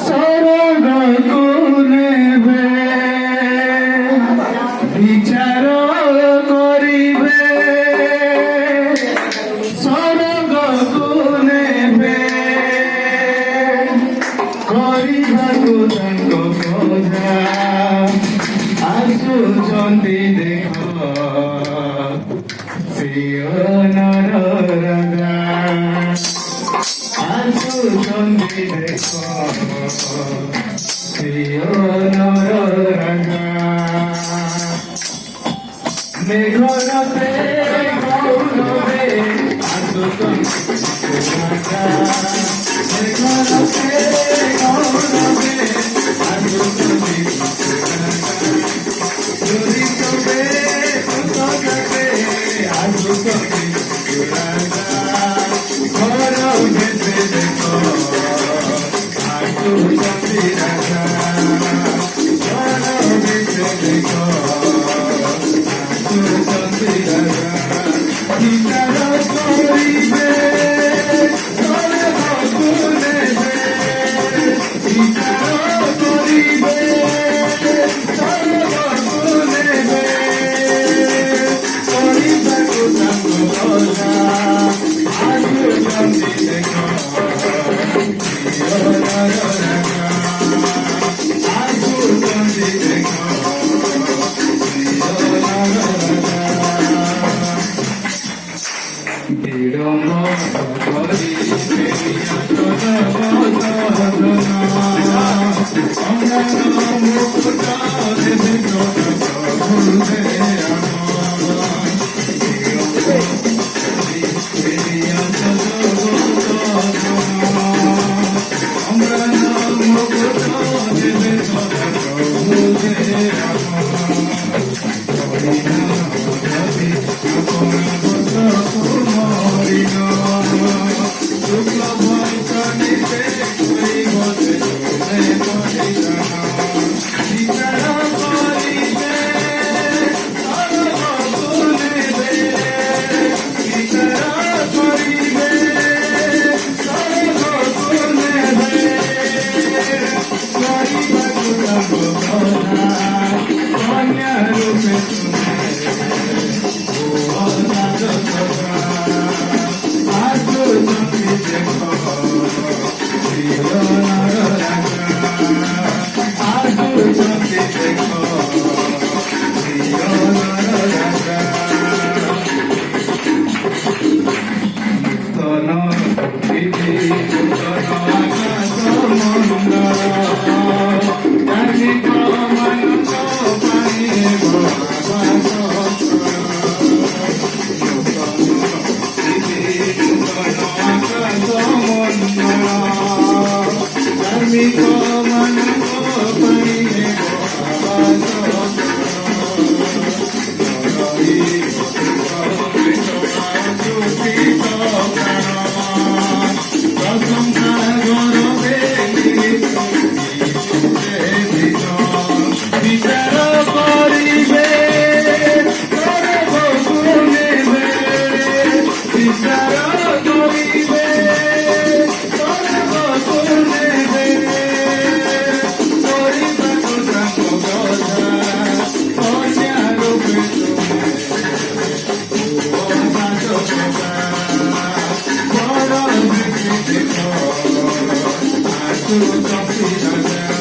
স্বর্গকু নেবে বিচার করিবে স্বর্গকু নেবে କରିବାକୁ ତାଙ୍କ ପ୍ରଜା ଆସୁଛନ୍ତି ଦେଖ ସିୟୋନର ରାଜା ଆସୁଛନ୍ତି ଦେଖ ସିୟୋନର ରାଜା ମେଘରତେ ଗୌରବେ ଆସୁଛନ୍ତି ରାଜା ମେଘରତେ ଗୌରବେ ଆସୁଛନ୍ତି ଯଦି କବେ କଟକରେ ଆସୁଛନ୍ତି ରାଜା ଘର ଭେଦେ ଦେଖ ଆସୁଛନ୍ତି ରାଜା ଘର ଭେଦେ ଦେଖ ଆସୁଛନ୍ତି ରାଜା বিচার করিবে স্বর্গকু নেবে বিচার করিবে স্বর্গকু নেবে କରିବାକୁ ତାଙ୍କ ପ୍ରଜା ଆସୁଛନ୍ତି ଦେଖ ସିୟୋନର ରାଜା ଆସୁଛନ୍ତି ଦେଖ ସିୟୋନର ରାଜା ବିଳମ୍ବ କରିବେ ମୁକୁଟ ଦେବେ to